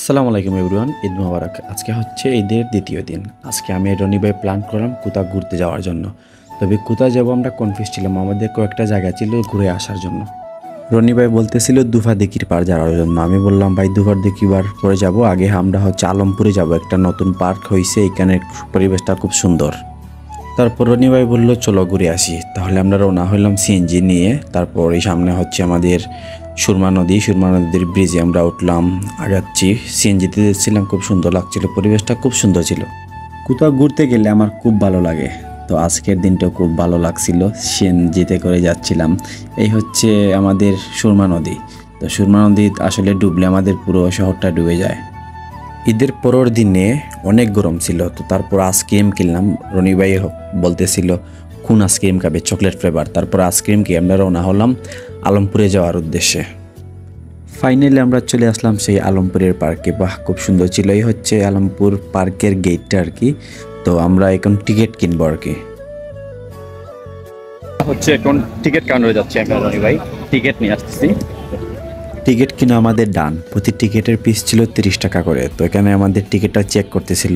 আসসালামু আলাইকুম এভরিওয়ান, ঈদ মোবারক। আজকে হচ্ছে ঈদের দ্বিতীয় দিন। আজকে আমি রনি ভাই প্ল্যান করলাম কোথাও ঘুরতে যাওয়ার জন্য। তবে কোথায় যাবো আমরা কনফিউজ ছিলাম, আমাদের কয়েকটা জায়গা ছিল ঘুরে আসার জন্য। রনি ভাই বলতেছিল দুফা দিকির পার যাওয়ার জন্য। আমি বললাম ভাই দুফার দিকিবার পরে যাব, আগে আমরা হচ্ছে আলমপুরে যাব, একটা নতুন পার্ক হয়েছে, এখানে পরিবেশটা খুব সুন্দর। তারপর রনি ভাই বললো চলো ঘুরে আসি। তাহলে আমরা রওনা হইলাম সিএনজি নিয়ে। তারপর এই সামনে হচ্ছে আমাদের সুরমা নদীর ব্রিজে আমরা উঠলাম, আগাচ্ছি। সিএনজিতে যাচ্ছিলাম, খুব সুন্দর লাগছিল, পরিবেশটা খুব সুন্দর ছিল। কোথাও ঘুরতে গেলে আমার খুব ভালো লাগে, তো আজকের দিনটাও খুব ভালো লাগছিল। সিএনজিতে করে যাচ্ছিলাম। এই হচ্ছে আমাদের সুরমা নদী। তো সুরমা নদী আসলে ডুবলে আমাদের পুরো শহরটা ডুবে যায়। ঈদের পরের দিনে অনেক গরম ছিল, তো তারপর আইসক্রিম কিনলাম। রনি ভাই বলতেছিল কোন আইসক্রিম খাবে, চকলেট ফ্লেভার। তারপর আইসক্রিম খেয়ে আমরা রওনা হলাম আলমপুরে যাওয়ার উদ্দেশ্যে। ফাইনালি আমরা চলে আসলাম সেই আলমপুরের পার্কে। বাহ, খুব সুন্দর ছিল। এই হচ্ছে আলমপুর পার্কের গেটটা আর কি। তো আমরা এখন টিকিট কিনবো আর কি। হচ্ছে এখন টিকিট কাউন্টারে যাচ্ছি আমি আর রনি ভাই, টিকিট নিয়ে আসতেছি। টিকিট কিনা আমাদের ডান। প্রতি টিকিটের পিস ছিল 30 টাকা করে। তো এখানে আমাদের টিকিটটা চেক করতেছিল,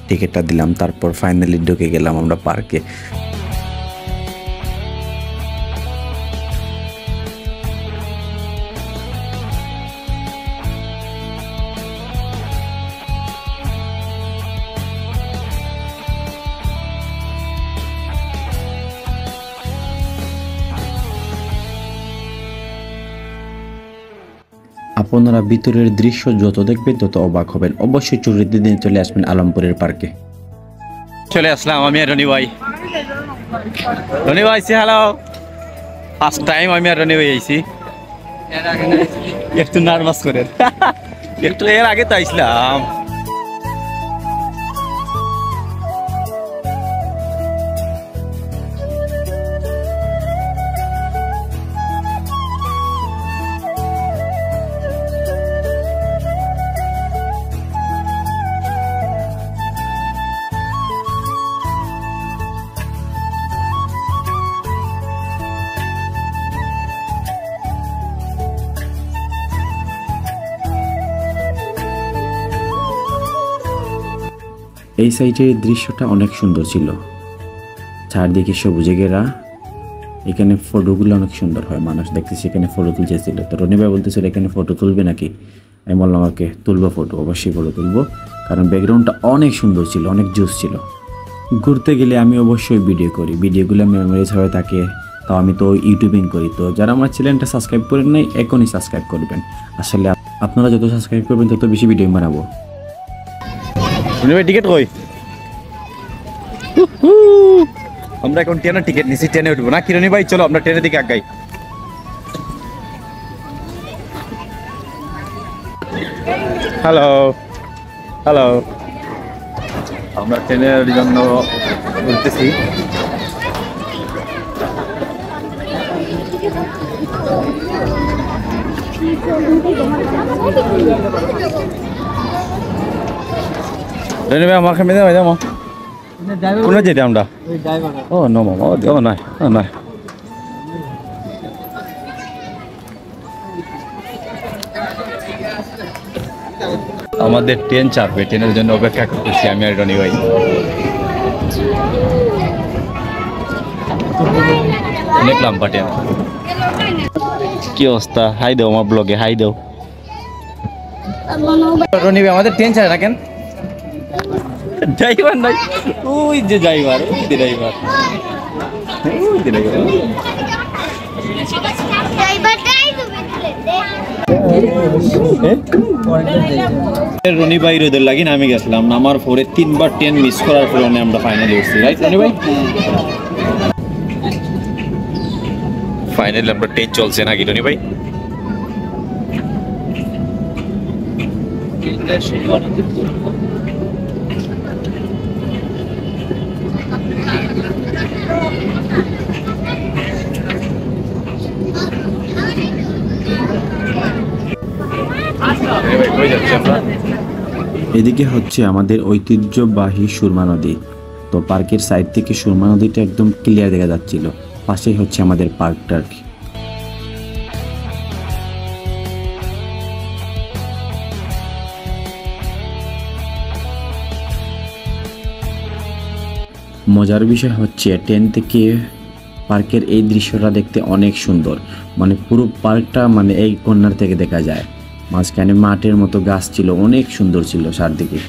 টিকিটটা দিলাম। তারপর ফাইনালি ঢুকে গেলাম আমরা পার্কে। আপনারা ভিতরের দৃশ্য যত দেখবেন তত অবাক হবেন। অবশ্যই ছুটির দিন চলে আসবেন আলমপুরের পার্কে। চলে আসলাম আমি আর রনি ভাই। রনি ভাই সে হ্যালো, ফার্স্ট টাইম আমি আর রনি ভাই আইছি। একটু নার্ভাস করে একটু এর আগে তো আইছিলাম। এই সাইডের দৃশ্যটা অনেক সুন্দর ছিল, চারদিকে সবুজে ঘেরা। এখানে ফটোগুলো অনেক সুন্দর হয়, মানুষ দেখতেছি এখানে ফটো তুলতেছিল। তো রনি ভাই বলতেছিল এখানে ফটো তুলবে নাকি। আমি বললাম আমাকে তুলবো ফটো, অবশ্যই ফটো তুলবো, কারণ ব্যাকগ্রাউন্ডটা অনেক সুন্দর ছিল, অনেক জোস ছিল। ঘুরতে গেলে আমি অবশ্যই ভিডিও করি, ভিডিওগুলো মেমোরিজ হয়ে থাকে। তো আমি তো ইউটিউবিং করি। তো যারা আমার চ্যানেলটা সাবস্ক্রাইব করেন নাই এখনই সাবস্ক্রাইব করবেন। আসলে আপনারা যত সাবস্ক্রাইব করবেন তত বেশি ভিডিও বানাবো। রনি ভাই টিকিট কই? আমরা এখন ট্রেনের টিকিট নিছি, ট্রেনে উঠবো না কি রনি ভাই? চলো আমরা ট্রেনের দিকে আগাই। হ্যালো হ্যালো, আমরা ট্রেনের জন্য ঘুরতেছি। রনি ভাই আমার খামে যাবো যাবো কোন যেতে আমরা? ও নো মামা, ও নাই নাই। আমাদের ট্রেন চাপবে, ট্রেনের জন্য অপেক্ষা করতেছি আমি আর রনি ভাই। দেখলাম পাটেন কি অবস্থা। হাই দাও আমার ব্লগে, হাই দাও। রনি ভাই আমাদের ট্রেন ছাড়ে না কেন? ড্রাইভার নাই, ওই যে ড্রাইভার, ওই যে ড্রাইভার, ওই যে ড্রাইভার। রনি ভাই রোদের লাগি নামে গেছিলাম, নামার পরে 3 বার ট্রেন মিস করার পরে আমরা ফাইনালি উঠছি, রাইট রনি ভাই? ফাইনালি আমরা ট্রেন চলছে নাকি রনি ভাই? এদিকে হচ্ছে আমাদের ঐতিহ্যবাহী সুরমা নদী। তো পার্কের সাইড থেকে সুরমা নদীটা একদম ক্লিয়ার দেখা যাচ্ছিল। পাশেই হচ্ছে আমাদের পার্কটা আর কি। মজার বিষয় হচ্ছে ট্রেন থেকে পার্কের এই দৃশ্যটা দেখতে অনেক সুন্দর, মানে পুরো পার্কটা মানে এই কর্নার থেকে দেখা যায়। মাঝখানে মাঠের মতো গাছ ছিল, অনেক সুন্দর ছিল চারদিকে।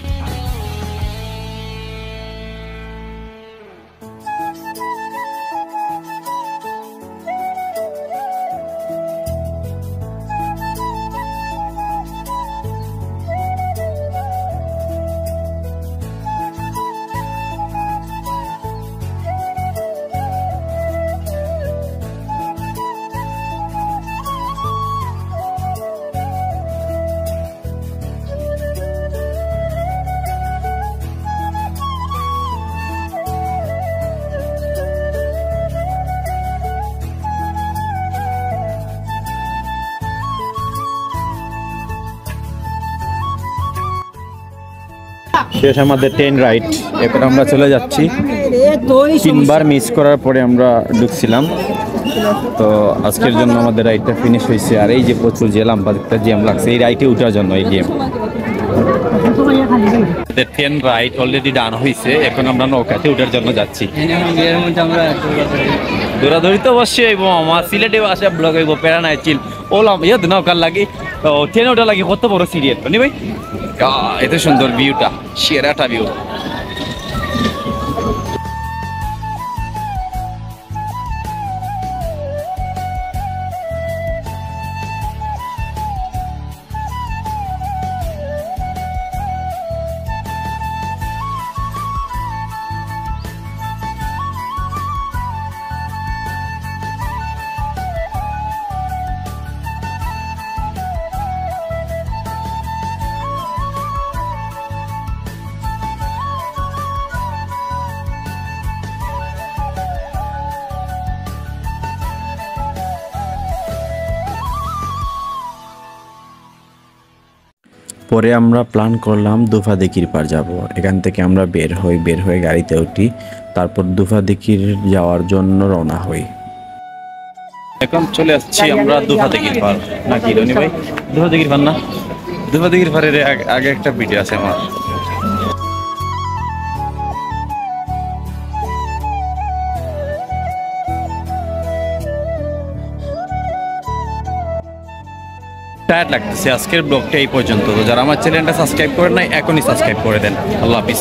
শেষ আমাদের ট্রেন রাইড, এখন আমরা চলে যাচ্ছি। 3বার মিস করার পরে আমরা ঢুকছিলাম, তো আজকের জন্য আমাদের রাইডটা ফিনিশ হয়েছে। আর এই যে প্রচুর জ্যাম, একটা জ্যাম লাগছে এই রাইডে উঠার জন্য। এই game train ride already done হয়েছে, এখন আমরা নৌকাতে উঠার জন্য যাচ্ছি। দৌড়াদৌড়ি তো অবশ্যই হইব, আমার সিলেটে আসা ব্লগ হইব, প্যারা নাই চিল ওলাম ইয়ে নৌকার লাগি। তো ট্রেনে ওটা লাগি কত বড় সিরিয়াল নি ভাই, এত সুন্দর ভিউটা, সেরাটা ভিউ। পরে আমরা প্ল্যান করলাম দুফাদিকির পার যাব। এখান থেকে আমরা বের হয়ে গাড়িতে উঠি, তারপর দুফাদিকির যাওয়ার জন্য রওনা হই। এখন চলে আসছি আমরা দুফাদিকির পার, নাকি রনি ভাই? দুফাদিকির পার না, দুফাদিকির পারের আগে একটা ভিডিও আছে আমার। টায়ার্ড লাগতেছে। আজকের ব্লগটা এই পর্যন্ত। তো যারা আমার চ্যানেলটা সাবস্ক্রাইব করেন নাই, এখনই সাবস্ক্রাইব করে দেন। আল্লাহ হাফিজ।